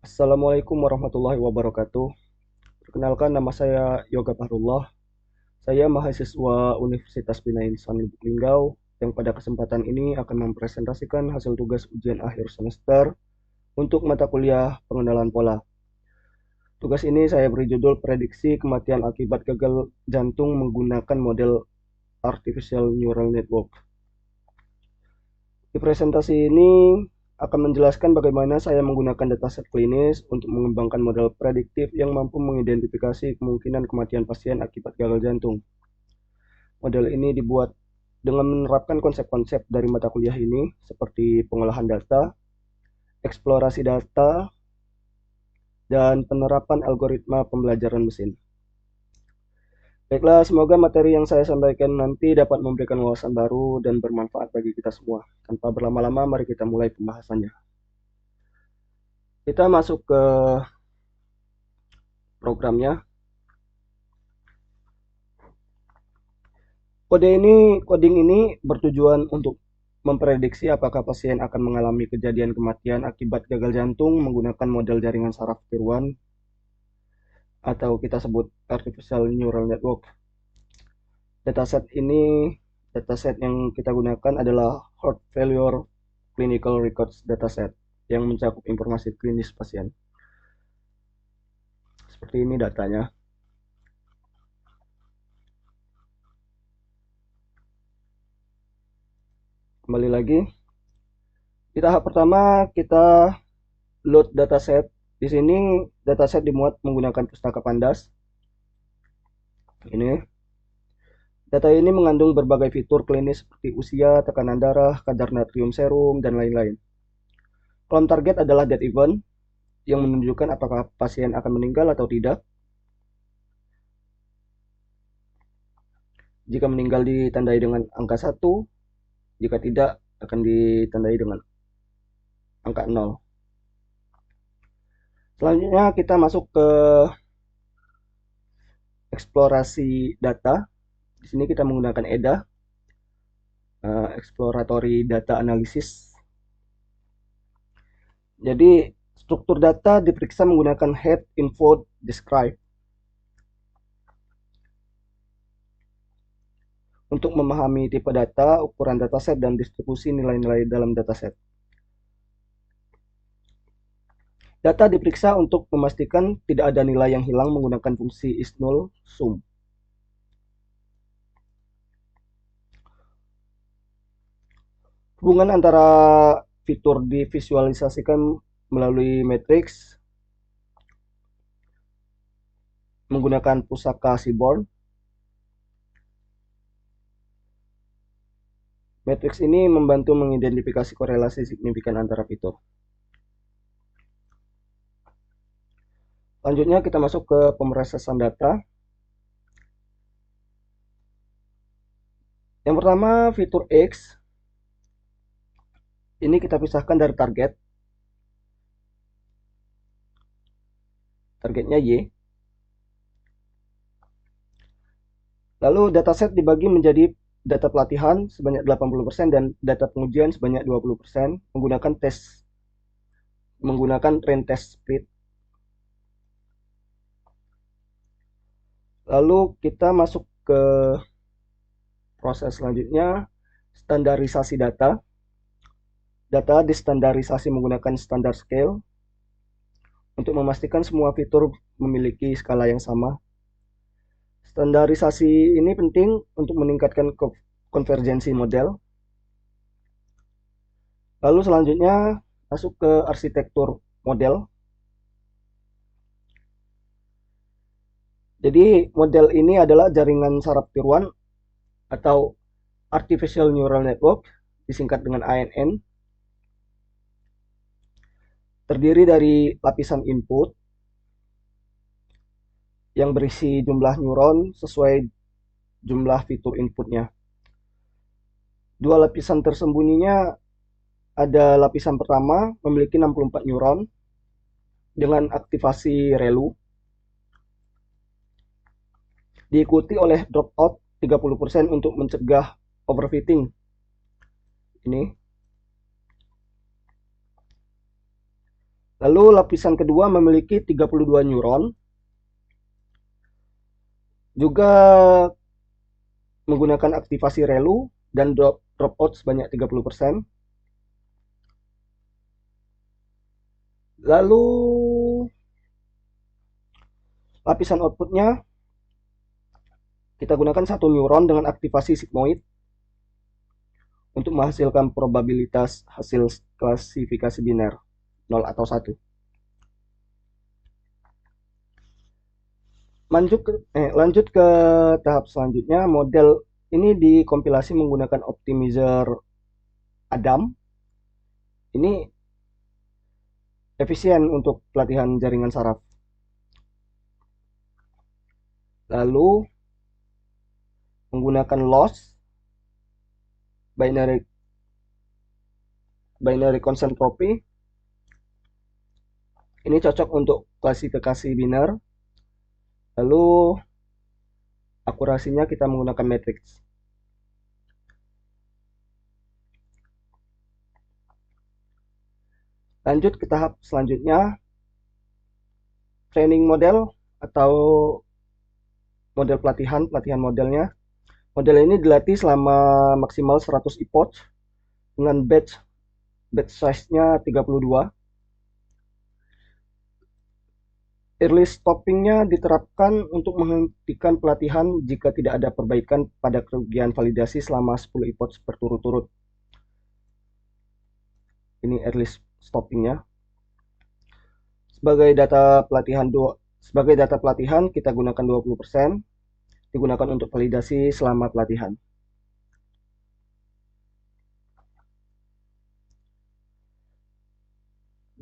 Assalamualaikum warahmatullahi wabarakatuh. Perkenalkan, nama saya Yoga Fahrullah. Saya mahasiswa Universitas Bina Insan Lubuk Linggau yang pada kesempatan ini akan mempresentasikan hasil tugas ujian akhir semester untuk mata kuliah pengenalan pola. Tugas ini saya beri judul prediksi kematian akibat gagal jantung menggunakan model Artificial Neural Network. Di presentasi ini akan menjelaskan bagaimana saya menggunakan dataset klinis untuk mengembangkan model prediktif yang mampu mengidentifikasi kemungkinan kematian pasien akibat gagal jantung. Model ini dibuat dengan menerapkan konsep-konsep dari mata kuliah ini seperti pengolahan data, eksplorasi data, dan penerapan algoritma pembelajaran mesin. Baiklah, semoga materi yang saya sampaikan nanti dapat memberikan wawasan baru dan bermanfaat bagi kita semua. Tanpa berlama-lama, mari kita mulai pembahasannya. Kita masuk ke programnya. Coding ini bertujuan untuk memprediksi apakah pasien akan mengalami kejadian kematian akibat gagal jantung menggunakan model jaringan saraf tiruan atau kita sebut Artificial Neural Network. Dataset yang kita gunakan adalah Heart Failure Clinical Records Dataset yang mencakup informasi klinis pasien. Seperti ini datanya. Kembali lagi. Di tahap pertama kita load dataset. Di sini dataset dimuat menggunakan pustaka Pandas. Ini. Data ini mengandung berbagai fitur klinis seperti usia, tekanan darah, kadar natrium serum, dan lain-lain. Kolom target adalah death event yang menunjukkan apakah pasien akan meninggal atau tidak. Jika meninggal ditandai dengan angka 1, jika tidak akan ditandai dengan angka 0. Selanjutnya kita masuk ke eksplorasi data. Di sini kita menggunakan EDA, Exploratory Data Analysis. Jadi struktur data diperiksa menggunakan head, info, describe. Untuk memahami tipe data, ukuran dataset, dan distribusi nilai-nilai dalam dataset. Data diperiksa untuk memastikan tidak ada nilai yang hilang menggunakan fungsi is-null sum. Hubungan antara fitur divisualisasikan melalui matriks menggunakan pusaka Seaborn. Matriks ini membantu mengidentifikasi korelasi signifikan antara fitur. Selanjutnya kita masuk ke pemrosesan data. Yang pertama, fitur X. Ini kita pisahkan dari target. Targetnya Y. Lalu dataset dibagi menjadi data pelatihan sebanyak 80% dan data pengujian sebanyak 20% menggunakan trend test split. Lalu kita masuk ke proses selanjutnya, standarisasi data. Data distandarisasi menggunakan standard scale untuk memastikan semua fitur memiliki skala yang sama. Standarisasi ini penting untuk meningkatkan konvergensi model. Lalu selanjutnya masuk ke arsitektur model. Jadi model ini adalah jaringan saraf tiruan atau Artificial Neural Network, disingkat dengan ANN. Terdiri dari lapisan input yang berisi jumlah neuron sesuai jumlah fitur inputnya. Dua lapisan tersembunyinya ada lapisan pertama memiliki 64 neuron dengan aktivasi ReLU, diikuti oleh dropout 30% untuk mencegah overfitting. Ini. Lalu lapisan kedua memiliki 32 neuron, juga menggunakan aktivasi relu dan dropout sebanyak 30%. Lalu lapisan outputnya kita gunakan satu neuron dengan aktivasi sigmoid untuk menghasilkan probabilitas hasil klasifikasi biner 0 atau 1. Lanjut ke tahap selanjutnya. Model ini dikompilasi menggunakan optimizer Adam. Ini efisien untuk pelatihan jaringan saraf. Lalu menggunakan loss binary consentropy. Ini cocok untuk klasifikasi biner. Lalu akurasinya kita menggunakan matrix. Lanjut ke tahap selanjutnya, training model atau model pelatihan modelnya. Model ini dilatih selama maksimal 100 epoch dengan batch size-nya 32. Early stopping-nya diterapkan untuk menghentikan pelatihan jika tidak ada perbaikan pada kerugian validasi selama 10 epoch berturut-turut. Ini early stopping-nya. Sebagai data pelatihan kita gunakan 20%, digunakan untuk validasi selama pelatihan.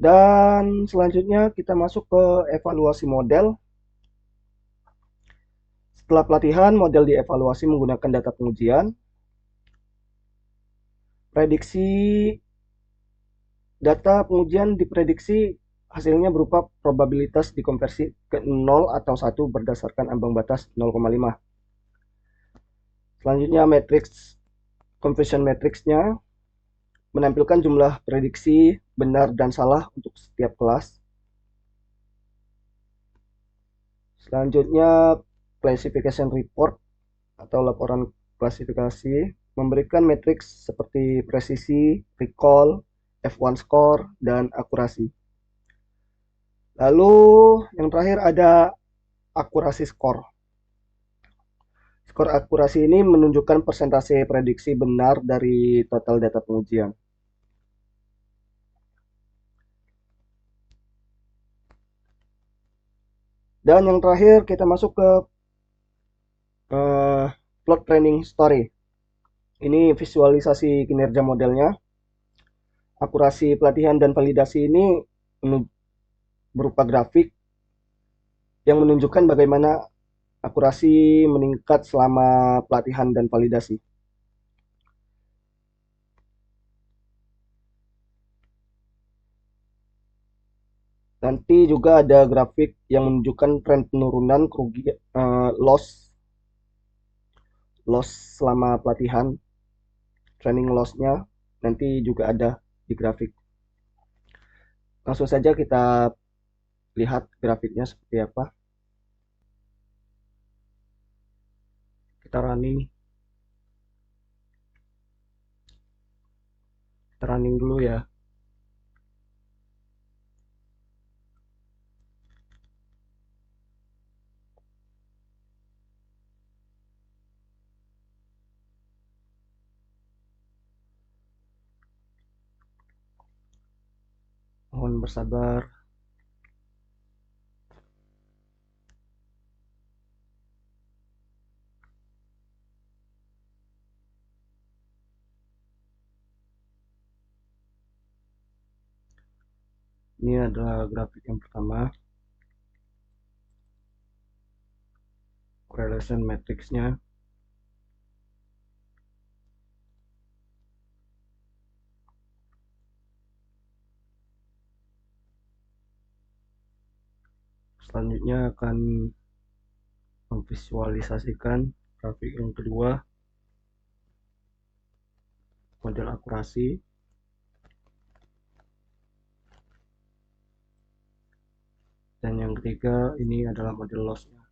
Dan selanjutnya kita masuk ke evaluasi model. Setelah pelatihan, model dievaluasi menggunakan data pengujian. Data pengujian diprediksi hasilnya berupa probabilitas dikonversi ke 0 atau 1 berdasarkan ambang batas 0,5. Selanjutnya conversion matrix-nya menampilkan jumlah prediksi benar dan salah untuk setiap kelas. Selanjutnya classification report atau laporan klasifikasi memberikan matriks seperti presisi, recall, F1 score, dan akurasi. Lalu yang terakhir ada akurasi score. Skor akurasi ini menunjukkan persentase prediksi benar dari total data pengujian. Dan yang terakhir kita masuk ke plot training story. Ini visualisasi kinerja modelnya. Akurasi pelatihan dan validasi ini berupa grafik yang menunjukkan bagaimana akurasi meningkat selama pelatihan dan validasi. Nanti juga ada grafik yang menunjukkan tren penurunan kerugian loss selama pelatihan, training loss-nya nanti juga ada di grafik. Langsung saja kita lihat grafiknya seperti apa. Kita running dulu ya. Mohon bersabar. Ini adalah grafik yang pertama. Correlation matrix-nya. Selanjutnya akan memvisualisasikan grafik yang kedua, model akurasi. Dan yang ketiga ini adalah model loss-nya.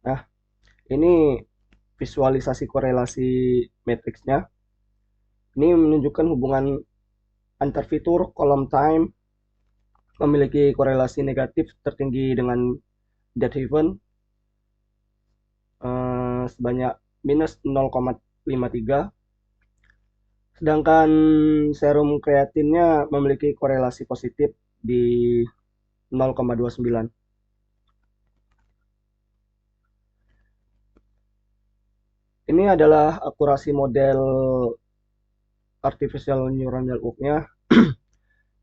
Nah, ini visualisasi korelasi matriksnya. Ini menunjukkan hubungan antar fitur kolom time memiliki korelasi negatif tertinggi dengan dead heaven sebanyak minus 0,53, sedangkan serum kreatinnya memiliki korelasi positif di 0,29. Ini adalah akurasi model artificial neural network-nya.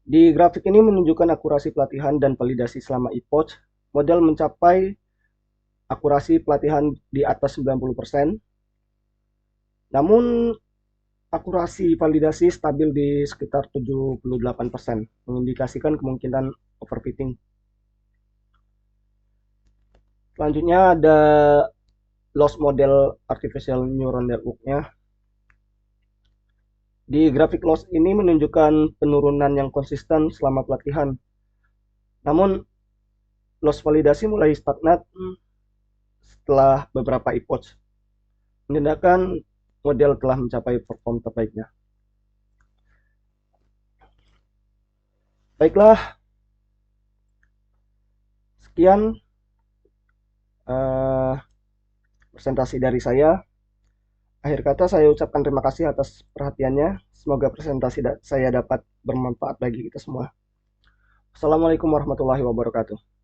Di grafik ini menunjukkan akurasi pelatihan dan validasi selama epoch. Model mencapai akurasi pelatihan di atas 90%. Namun akurasi validasi stabil di sekitar 78%, mengindikasikan kemungkinan overfitting. Selanjutnya ada loss model artificial neural network-nya. Di grafik loss ini menunjukkan penurunan yang konsisten selama pelatihan. Namun loss validasi mulai stagnan setelah beberapa epoch, menandakan model telah mencapai perform terbaiknya. Baiklah, sekian presentasi dari saya. Akhir kata saya ucapkan terima kasih atas perhatiannya. Semoga presentasi saya dapat bermanfaat bagi kita semua. Assalamualaikum warahmatullahi wabarakatuh.